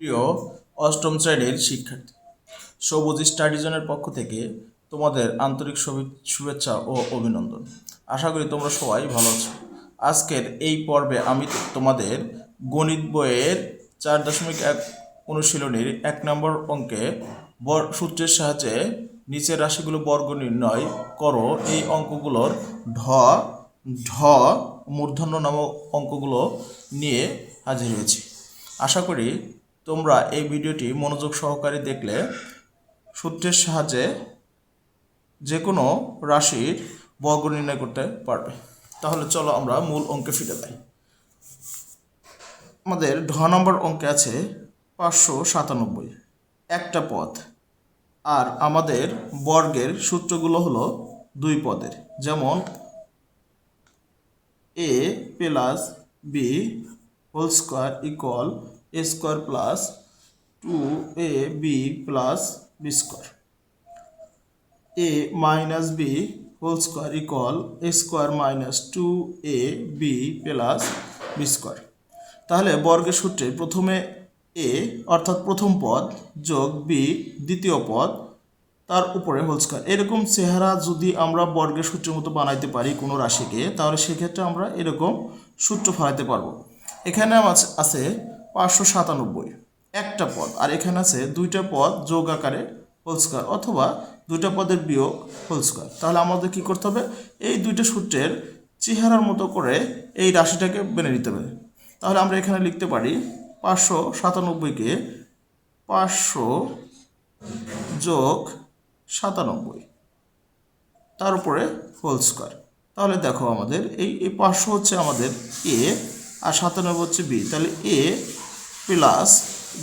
প্রিয় অষ্টম শ্রেণীর শিক্ষার্থী, সবুজ স্টাডি জোনের পক্ষ থেকে তোমাদের আন্তরিক শুভেচ্ছা ও অভিনন্দন। আশা করি তোমরা সবাই ভালো আছো। আজকের এই পর্বে আমি তোমাদের গণিত বইয়ের 4.1 অনুশীলনীর 1 নম্বর অঙ্কে সূত্রের সাহায্যে নিচের রাশিগুলো বর্গ নির্ণয় করো এই অঙ্কগুলোর ঢ ঢ মূর্ধন্য নামক অঙ্কগুলো নিয়ে হাজির হয়েছি। আশা করি তোমরা এই ভিডিওটি মনোযোগ সহকারে দেখলে সূত্রের সাহায্যে যে কোনো রাশির বর্গ নির্ণয় করতে পারবে। তাহলে চলো আমরা মূল অঙ্কে ফিরে যাই। আমাদের ঢ নম্বর অঙ্কে আছে 597 একটা পদ, আর আমাদের বর্গের সূত্রগুলো হলো দুই পদের, যেমন a plus B whole square equal A square plus 2ab plus B square, a minus B whole square equal A square minus 2ab plus B square. তাহলে বর্গের সূত্রে প্রথমে a অর্থাৎ প্রথম পদ যোগ বি দ্বিতীয় পদ, তার উপরে হোল স্কোয়ার। এরকম চেহারা যদি আমরা বর্গের সূত্রের মতো বানাইতে পারি কোনো রাশিকে, তাহলে সেক্ষেত্রে আমরা এরকম সূত্র ফলাইতে পারবো। এখানে আছে 597 একটা পদ, আর এখানে আছে দুইটা পদ যোগ আকারে হোল স্কোয়ার, অথবা দুইটা পদের বিয়োগ হোল স্কোয়ার। তাহলে আমাদের কি করতে হবে? এই দুইটা সূত্রের চেহারার মতো করে এই রাশিটাকে বেনে নিতে হবে। তাহলে আমরা এখানে লিখতে পারি 597কে 500 যোগ 97 তার উপরে হোল স্কোয়ার। তাহলে দেখো আমাদের এই 500 হচ্ছে আমাদের এ, আর 97 হচ্ছে বি। তাহলে A plus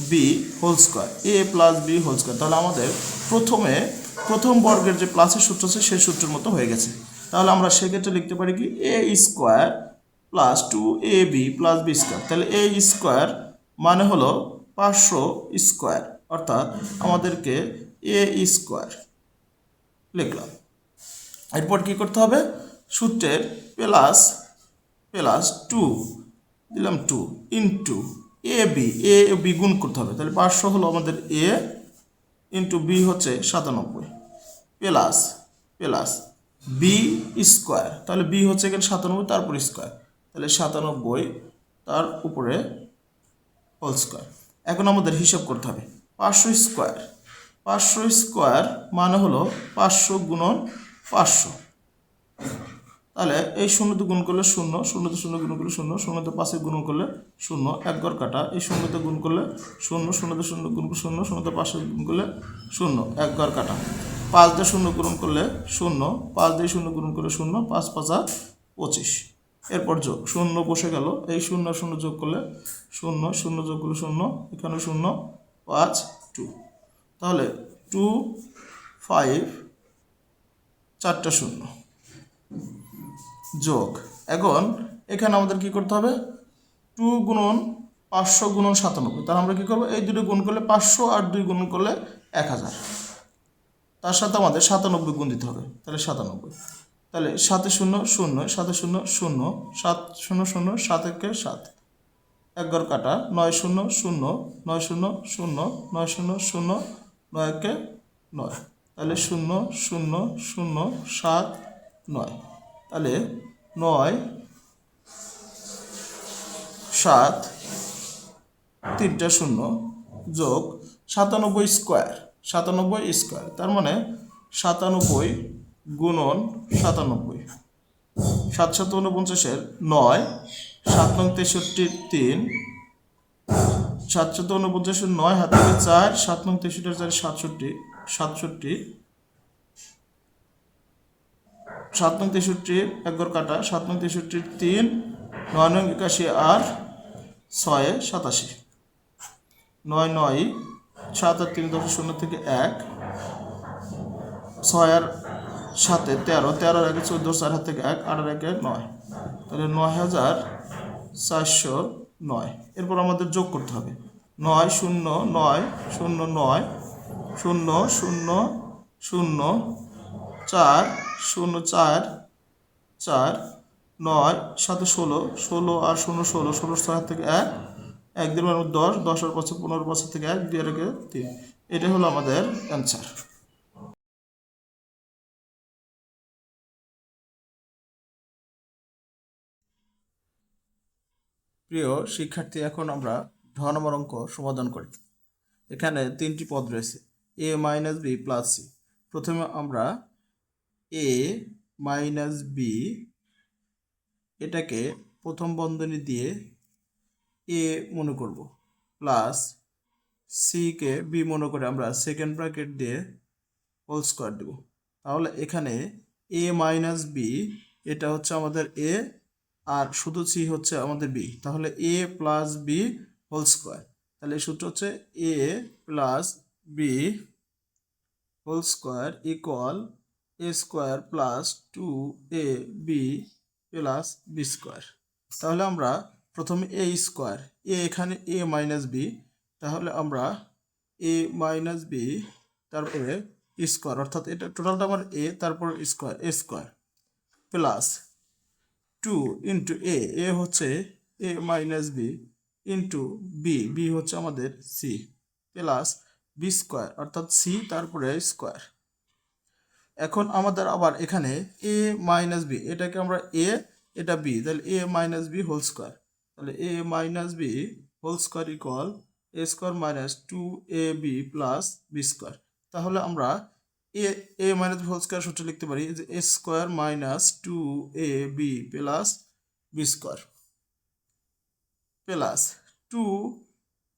B whole square, A plus B whole square. তাহলে আমাদের প্রথম বর্গের যে প্লাসের সূত্র আছে সেই সূত্রের মতো হয়ে গেছে। তাহলে আমরা সেক্ষেত্রে লিখতে পারি কি A square plus 2ab plus B square. তাহলে এ স্কোয়ার মানে হলো 500 স্কোয়ার, অর্থাৎ আমাদেরকে এ স্কোয়ার লিখলাম। এরপর কি করতে হবে? সূত্রের প্লাস 2 দিলাম 2 ইন্টু এ বি গুণ করতে হবে। তাহলে 500 হলো আমাদের এ ইন্টু বি হচ্ছে 97 প্লাস বি স্কোয়ার। তাহলে বি হচ্ছে এখানে 97 তারপর স্কোয়ার, তাহলে 97 তার উপরে হোল স্কোয়ার। এখন আমাদের হিসাব করতে হবে 500 স্কোয়ার মানে হলো 500 গুণন 500। তাহলে এই শূন্যতে গুণ করলে 0, শূন্যতে 0 গুণ করলে 0, শূন্যতে 5 গুণ করলে 0, এক ঘর কাটা। এই শূন্যতে গুণ করলে 0, শূন্যতে 0 গুণ করলে 0, শূন্যতে 5 গুণ করলে 0, এক ঘর কাটা। 5 দিয়ে 0 গুণ করলে 0, 5 দিয়ে 0 গুণ করলে 0, 5 5 25। এরপর যোগ 0 বসে গেল, এই 0 0 যোগ করলে 0, 0 যোগ করলে 0, এখানে 0, 5 2। তাহলে 2 5 4টা 0 যোগ। এখন এখানে আমাদের কি করতে হবে? 2 গুণন 500 গুণন 97। তাহলে আমরা কি করবো? এই দুটো গুণ করলে 500 আর 2 গুণ করলে 1000, তার সাথে আমাদের 97 গুণ দিতে হবে। তাহলে 97, তাহলে 7 0 0, 7 0 0, 7 0 0, 7 1 7, এক ঘর কাটা। 9 0 0, 9 0 0, 9 0 0, 9 1 9, তাহলে 0 0 0 7 9। তাহলে 9 7 3টা 0 যোগ 97 স্কোয়ার, 97 স্কোয়ার, তার মানে 97 গুণন 97, 7 7 49 9, 7 9 63 3, 7 7 49 9, হাত থেকে 4, 7 9 63 4 67, 67, 7 9 63 এক ঘর কাটা। 7 9 63 3, 9 9 81 আর 6 87, 9 9 7 আর 3 10 0 থেকে 1, 6 আর 7 13, 13 আর 1 14, 4 হাত থেকে 1, 8 আর 1 9, তাহলে 9409। এরপর আমাদের যোগ করতে হবে 9 0 9 0 9 0 0 0 4 0 4 4, 9 7 16, 16 আর 0 16, 16 6 থেকে 1 1 দিয়ে 10, 10 আর 5 15, 5 থেকে 1, 2 আর 1 3। এটা হলো আমাদের অ্যান্সার। প্রিয় শিক্ষার্থী, এখন আমরা ঢ নম্বর অঙ্ক সমাধান করি। এখানে 3টি পদ রয়েছে, a minus b plus c. প্রথমে আমরা a মাইনাস বি এটাকে প্রথম বন্ধনী দিয়ে a মনে করব, প্লাস সি কে বি মনে করে আমরা সেকেন্ড ব্র্যাকেট দিয়ে হোল স্কোয়ার দেব। তাহলে এখানে a মাইনাস বি এটা হচ্ছে আমাদের a, আর শুধু সি হচ্ছে আমাদের বি। তাহলে a plus B whole square. তাহলে এই সূত্র হচ্ছে a plus B whole square equal A square plus 2ab plus B square. তাহলে আমরা প্রথমে এ স্কোয়ার, এ এখানে এ মাইনাস বি, তাহলে আমরা এ মাইনাস বি তারপরে স্কোয়ার, অর্থাৎ এটা টোটালটা আমার এ, তারপর square A square plus 2 into A হচ্ছে A minus B into B, B হচ্ছে আমাদের সি, প্লাস বি স্কোয়ার অর্থাৎ সি তারপরে স্কোয়ার। এখন আমাদের আবার এখানে এ মাইনাস বি, এটাকে আমরা এ, এটা বি, তাহলে A minus B whole square. তাহলে A minus B whole square equal A square minus 2ab plus B square. তাহলে আমরা A minus B whole square সূত্র লিখতে পারি যে A square minus 2ab plus B square plus 2,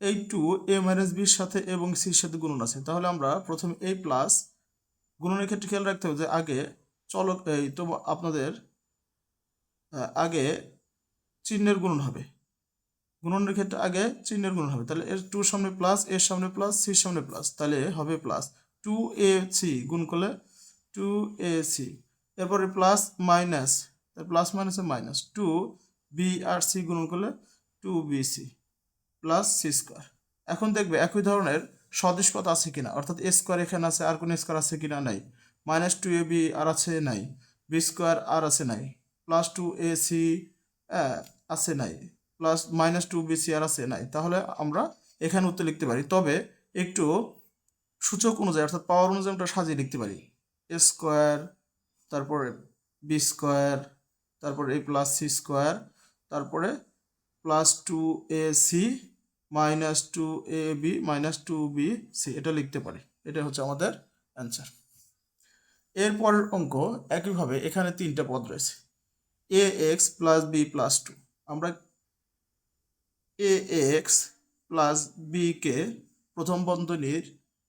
এই 2 এ minus বির সাথে এবং সির সাথে গুণন আছে। তাহলে আমরা প্রথমে এই প্লাস গুণনের ক্ষেত্রে খেয়াল রাখতে হবে যে আগে চলক এই তো আপনাদের আগে চিহ্নের গুণন হবে, গুণনের ক্ষেত্রে আগে চিহ্নের গুণন হবে। তাহলে এর 2 সামনে প্লাস, এর সামনে প্লাস, সির সামনে প্লাস, তাহলে হবে প্লাস 2ac গুণ করলে 2ac, এরপরে প্লাস মাইনাস, প্লাস মাইনাসে মাইনাস 2b আর সি গুণ করলে 2bc প্লাস সি স্কোয়ার। এখন দেখবে একই ধরনের সদৃশ পদ আছে কিনা, অর্থাৎ এ স্কোয়ার এখানে আছে, আর কোনো স্কোয়ার আছে কিনা, নাই। মাইনাস 2ab আর আছে, নাই। বি স্কোয়ার আর আছে, নাই। প্লাস 2ac আছে, নাই। প্লাস মাইনাস 2bc আর আছে, নাই। তাহলে আমরা এখানে উত্তর লিখতে পারি, তবে একটু সূচক অনুযায়ী অর্থাৎ পাওয়ার অনুযায়ী আমরা সাজিয়ে লিখতে পারি। এ স্কোয়ার, তারপরে বি স্কোয়ার, তারপরে এ প্লাস সি স্কোয়ার, তারপরে plus 2ac minus 2ab minus 2bc, এটা লিখতে পারি। এটা হচ্ছে আমাদের অ্যান্সার। এরপরের অঙ্ক একইভাবে এখানে 3টা পদ রয়েছে, ax প্লাস বি প্লাস 2। আমরা ax প্লাস বি কে প্রথম বন্ধনীর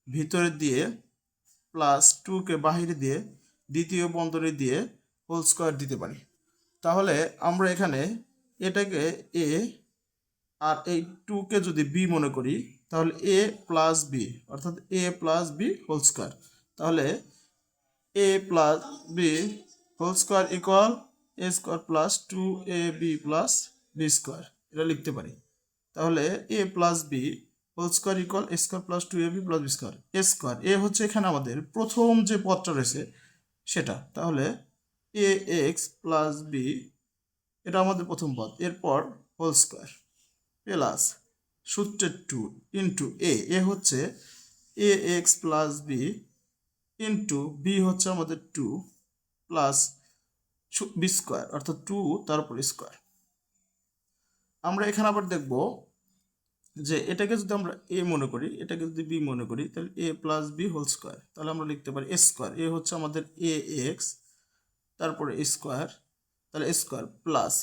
ভিতরে দিয়ে প্লাস 2 কে বাহিরে দিয়ে দ্বিতীয় বন্ধনী দিয়ে হোল স্কোয়ার দিতে পারি। তাহলে আমরা এখানে এটাকে এ আর এই 2 কে যদি বি মনে করি, তাহলে এ প্লাস বি অর্থাৎ A plus B whole square. তাহলে A plus B whole square equal A square plus 2ab plus B square, এটা লিখতে পারি। তাহলে A plus B whole square equal A square plus 2ab plus B square. A square A হচ্ছে এখানে আমাদের প্রথম যে পদটা রয়েছে সেটা, তাহলে এ এক্স প্লাস বি এটা আমাদের প্রথম পদ, এরপর হোল স্কোয়ার প্লাস সূত্রের 2 ইন্টু এ হচ্ছে A X plus B into B হচ্ছে আমাদের 2 প্লাস বি স্কোয়ার অর্থাৎ 2 তারপর স্কোয়ার। আমরা এখানে আবার দেখব যে এটাকে যদি আমরা এ মনে করি, এটাকে যদি বি মনে করি, তাহলে A plus B whole square. তাহলে আমরা লিখতে পারি এ স্কোয়ার, এ হচ্ছে আমাদের এ এক্স, তারপরে স্কোয়ার, তাহলে স্কোয়ার প্লাস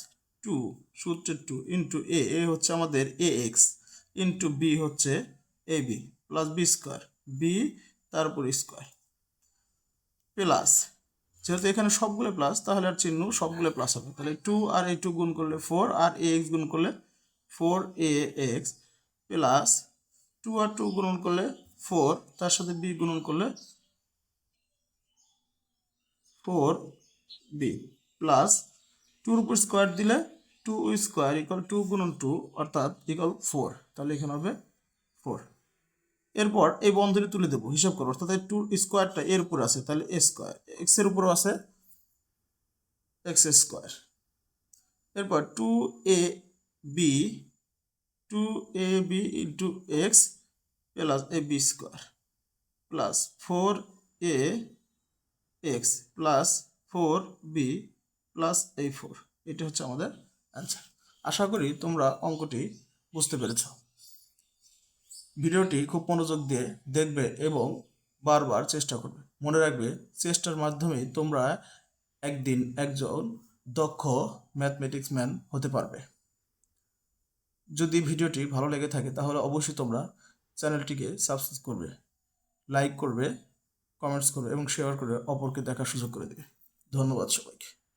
2 সূত্রের 2 ইন্টু এ হচ্ছে আমাদের এ এক্স ইন্টু বি হচ্ছে A B plus B square, B তারপর স্কোয়ার প্লাস, যেহেতু এখানে সবগুলো প্লাস তাহলে আর চিহ্ন সবগুলো প্লাস হবে। তাহলে 2 আর এই 2 গুণ করলে 4 আর এ এক্স গুণ করলে 4ax প্লাস 2 আর 2 গুণন করলে 4, তার সাথে বি গুণন করলে 4b প্লাস 2 উপর স্কোয়ার দিলে 2 স্কোয়ার ইকুয়াল 2 গুণন 2 অর্থাৎ ইকুয়াল 4, তাহলে এখানে হবে 4। এরপর এই বন্ধনী তুলে দেবো, হিসাব করবো, অর্থাৎ 2 স্কোয়ারটা এর উপর আছে, তাহলে এ স্কোয়ার এক্স এর উপরও আছে এক্স স্কোয়ার। এরপর 2ab 2ab into x plus ab square plus 4ax plus 4b plus a4। এটি হচ্ছে আমাদের অ্যান্সার। আশা করি তোমরা অঙ্কটি বুঝতে পেরেছ। ভিডিওটি খুব মনোযোগ দিয়ে দেখবে এবং বারবার চেষ্টা করবে। মনে রাখবে, চেষ্টার মাধ্যমেই তোমরা একদিন একজন দক্ষ ম্যাথমেটিক্স ম্যান হতে পারবে। যদি ভিডিওটি ভালো লেগে থাকে তাহলে অবশ্যই তোমরা চ্যানেলটিকে সাবস্ক্রাইব করবে, লাইক করবে, কমেন্টস করবে এবং শেয়ার করে অপরকে দেখার সুযোগ করে দেবে। ধন্যবাদ সবাইকে।